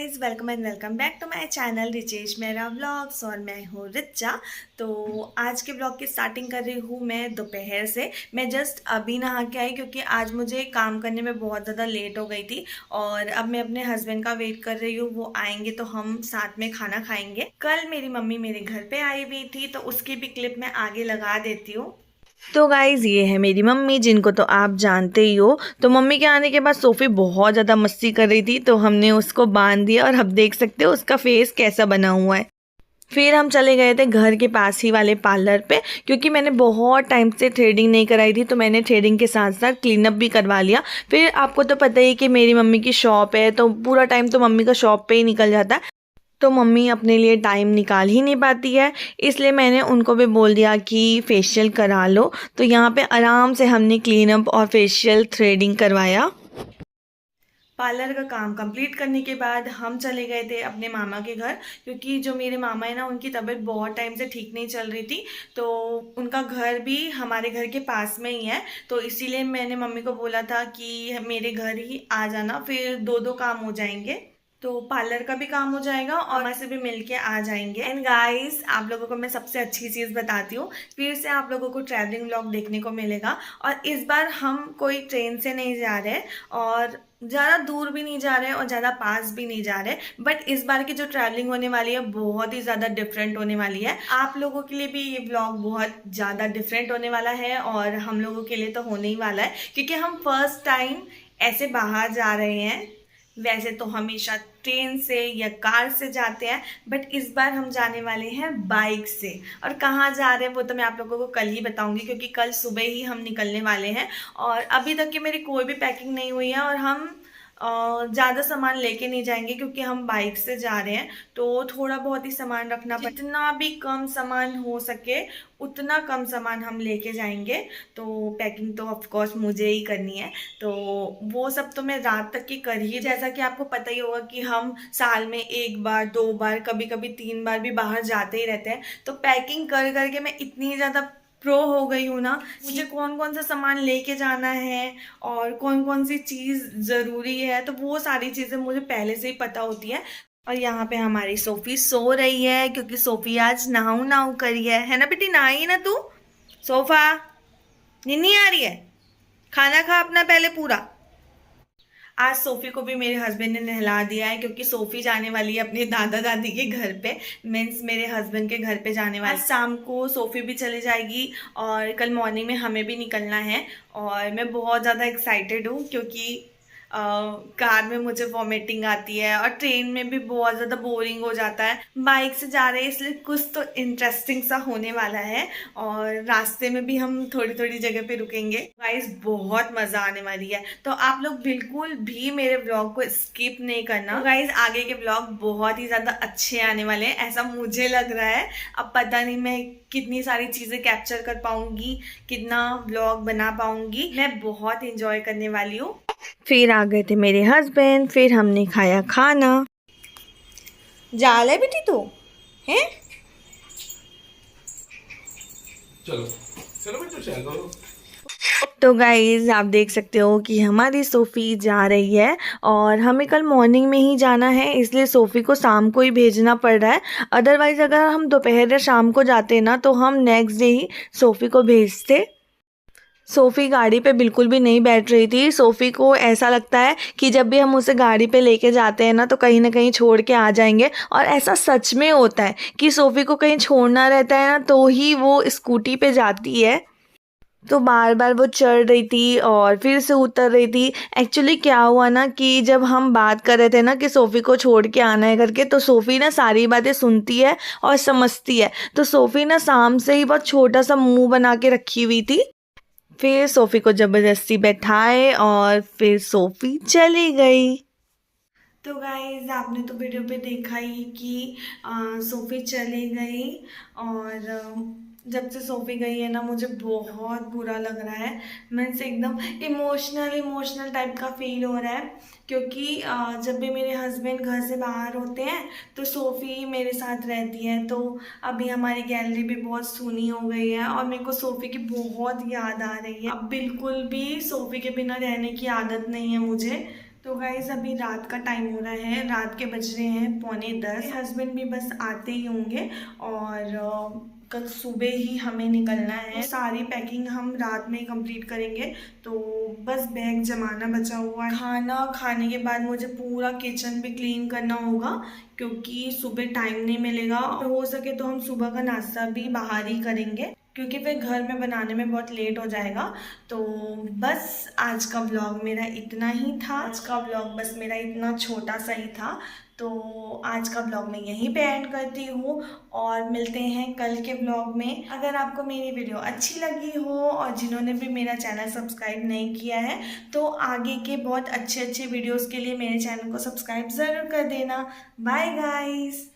Guys, welcome and welcome back to my channel Richesh मेरा vlogs. और मैं हूँ रिचा। तो आज के व्लॉग की स्टार्टिंग कर रही हूँ मैं दोपहर से। मैं जस्ट अभी नहा के आई क्योंकि आज मुझे काम करने में बहुत ज़्यादा लेट हो गई थी। और अब मैं अपने हस्बैंड का वेट कर रही हूँ, वो आएंगे तो हम साथ में खाना खाएंगे। कल मेरी मम्मी मेरे घर पे आई हुई थी तो उसकी भी क्लिप मैं आगे लगा देती हूँ। तो गाइज ये है मेरी मम्मी, जिनको तो आप जानते ही हो। तो मम्मी के आने के बाद सोफी बहुत ज़्यादा मस्ती कर रही थी तो हमने उसको बांध दिया और अब देख सकते हो उसका फेस कैसा बना हुआ है। फिर हम चले गए थे घर के पास ही वाले पार्लर पे, क्योंकि मैंने बहुत टाइम से थ्रेडिंग नहीं कराई थी तो मैंने थ्रेडिंग के साथ साथ क्लीनअप भी करवा लिया। फिर आपको तो पता ही कि मेरी मम्मी की शॉप है तो पूरा टाइम तो मम्मी का शॉप पे ही निकल जाता है। तो मम्मी अपने लिए टाइम निकाल ही नहीं पाती है, इसलिए मैंने उनको भी बोल दिया कि फेशियल करा लो। तो यहाँ पे आराम से हमने क्लीन अप और फेशियल थ्रेडिंग करवाया। पार्लर का काम कंप्लीट करने के बाद हम चले गए थे अपने मामा के घर, क्योंकि जो मेरे मामा है ना, उनकी तबीयत बहुत टाइम से ठीक नहीं चल रही थी। तो उनका घर भी हमारे घर के पास में ही है, तो इसीलिए मैंने मम्मी को बोला था कि मेरे घर ही आ जाना, फिर दो दो काम हो जाएंगे। तो पार्लर का भी काम हो जाएगा और वहाँ से भी मिलके आ जाएंगे। एंड गाइस, आप लोगों को मैं सबसे अच्छी चीज़ बताती हूँ, फिर से आप लोगों को ट्रैवलिंग व्लॉग देखने को मिलेगा। और इस बार हम कोई ट्रेन से नहीं जा रहे और ज़्यादा दूर भी नहीं जा रहे और ज़्यादा पास भी नहीं जा रहे। बट इस बार की जो ट्रैवलिंग होने वाली है बहुत ही ज़्यादा डिफरेंट होने वाली है। आप लोगों के लिए भी ये व्लॉग बहुत ज़्यादा डिफरेंट होने वाला है और हम लोगों के लिए तो होने ही वाला है, क्योंकि हम फर्स्ट टाइम ऐसे बाहर जा रहे हैं। वैसे तो हमेशा ट्रेन से या कार से जाते हैं, बट इस बार हम जाने वाले हैं बाइक से। और कहाँ जा रहे हैं वो तो मैं आप लोगों को कल ही बताऊंगी, क्योंकि कल सुबह ही हम निकलने वाले हैं। और अभी तक की मेरी कोई भी पैकिंग नहीं हुई है और हम ज़्यादा सामान लेके नहीं जाएंगे क्योंकि हम बाइक से जा रहे हैं। तो थोड़ा बहुत ही सामान रखना, जितना भी कम सामान हो सके उतना कम सामान हम लेके जाएंगे। तो पैकिंग तो ऑफ कोर्स मुझे ही करनी है, तो वो सब तो मैं रात तक की कर ही। जैसा कि आपको पता ही होगा कि हम साल में एक बार, दो बार, कभी कभी तीन बार भी बाहर जाते ही रहते हैं। तो पैकिंग कर करके मैं इतनी ज़्यादा प्रो हो गई हूँ ना, मुझे कौन कौन सा सामान लेके जाना है और कौन कौन सी चीज़ ज़रूरी है, तो वो सारी चीज़ें मुझे पहले से ही पता होती है। और यहाँ पे हमारी सोफ़ी सो रही है क्योंकि सोफ़ी आज नहाऊ नहाऊ करी है ना बेटी? नहाई ना तू? सोफा नींद आ रही है? खाना खा अपना पहले पूरा। आज सोफी को भी मेरे हस्बैंड ने नहला दिया है, क्योंकि सोफी जाने वाली है अपने दादा दादी के घर पे, मीन्स मेरे हस्बैंड के घर पे जाने वाली। आज शाम को सोफी भी चली जाएगी और कल मॉर्निंग में हमें भी निकलना है। और मैं बहुत ज़्यादा एक्साइटेड हूँ क्योंकि कार में मुझे वॉमिटिंग आती है और ट्रेन में भी बहुत ज़्यादा बोरिंग हो जाता है। बाइक से जा रहे हैं इसलिए कुछ तो इंटरेस्टिंग सा होने वाला है। और रास्ते में भी हम थोड़ी थोड़ी जगह पे रुकेंगे। गाइस, बहुत मज़ा आने वाली है, तो आप लोग बिल्कुल भी मेरे व्लॉग को स्किप नहीं करना। तो गाइस, आगे के व्लॉग बहुत ही ज़्यादा अच्छे आने वाले हैं, ऐसा मुझे लग रहा है। अब पता नहीं मैं कितनी सारी चीज़ें कैप्चर कर पाऊंगी, कितना व्लॉग बना पाऊंगी। मैं बहुत इंजॉय करने वाली हूँ। फिर आ गए थे मेरे हस्बैंड, फिर हमने खाया खाना। जा ले बेटी तू हैं? चलो चलो बेटू चलो। तो गाइज, आप देख सकते हो कि हमारी सोफ़ी जा रही है और हमें कल मॉर्निंग में ही जाना है, इसलिए सोफ़ी को शाम को ही भेजना पड़ रहा है। अदरवाइज़ अगर हम दोपहर या शाम को जाते ना तो हम नेक्स्ट डे ही सोफ़ी को भेजते। सोफ़ी गाड़ी पे बिल्कुल भी नहीं बैठ रही थी। सोफ़ी को ऐसा लगता है कि जब भी हम उसे गाड़ी पे लेके जाते हैं ना कहीं छोड़ के आ जाएंगे। और ऐसा सच में होता है कि सोफ़ी को कहीं छोड़ना रहता है ना तो ही वो स्कूटी पे जाती है। तो बार बार वो चढ़ रही थी और फिर से उतर रही थी। एक्चुअली क्या हुआ ना कि जब हम बात कर रहे थे ना कि सोफ़ी को छोड़ के आना है करके, तो सोफ़ी ना सारी बातें सुनती है और समझती है। तो सोफ़ी ना शाम से ही बहुत छोटा सा मुंह बना के रखी हुई थी। फिर सोफ़ी को ज़बरदस्ती बैठाए और फिर सोफ़ी चली गई। तो गाइज, आपने तो वीडियो पे देखा ही कि सोफ़ी चली गई। और जब से सोफ़ी गई है ना मुझे बहुत बुरा लग रहा है। मैं से एकदम इमोशनल टाइप का फील हो रहा है, क्योंकि जब भी मेरे हस्बैंड घर से बाहर होते हैं तो सोफ़ी मेरे साथ रहती है। तो अभी हमारी गैलरी भी बहुत सूनी हो गई है और मेरे को सोफ़ी की बहुत याद आ रही है। अब बिल्कुल भी सोफ़ी के बिना रहने की आदत नहीं है मुझे। तो गाइज अभी रात का टाइम हो रहा है, रात के बज रहे हैं 9:45। हस्बैंड भी बस आते ही होंगे और कल सुबह ही हमें निकलना है। सारी पैकिंग हम रात में ही कंप्लीट करेंगे, तो बस बैग जमाना बचा हुआ है। खाना खाने के बाद मुझे पूरा किचन भी क्लीन करना होगा क्योंकि सुबह टाइम नहीं मिलेगा। हो सके तो हम सुबह का नाश्ता भी बाहर ही करेंगे क्योंकि फिर घर में बनाने में बहुत लेट हो जाएगा। तो बस आज का ब्लॉग मेरा इतना ही था। आज का ब्लॉग बस मेरा इतना छोटा सा ही था। तो आज का ब्लॉग मैं यहीं पे एंड करती हूँ और मिलते हैं कल के ब्लॉग में। अगर आपको मेरी वीडियो अच्छी लगी हो और जिन्होंने भी मेरा चैनल सब्सक्राइब नहीं किया है तो आगे के बहुत अच्छे अच्छे वीडियोस के लिए मेरे चैनल को सब्सक्राइब ज़रूर कर देना। Bye guys.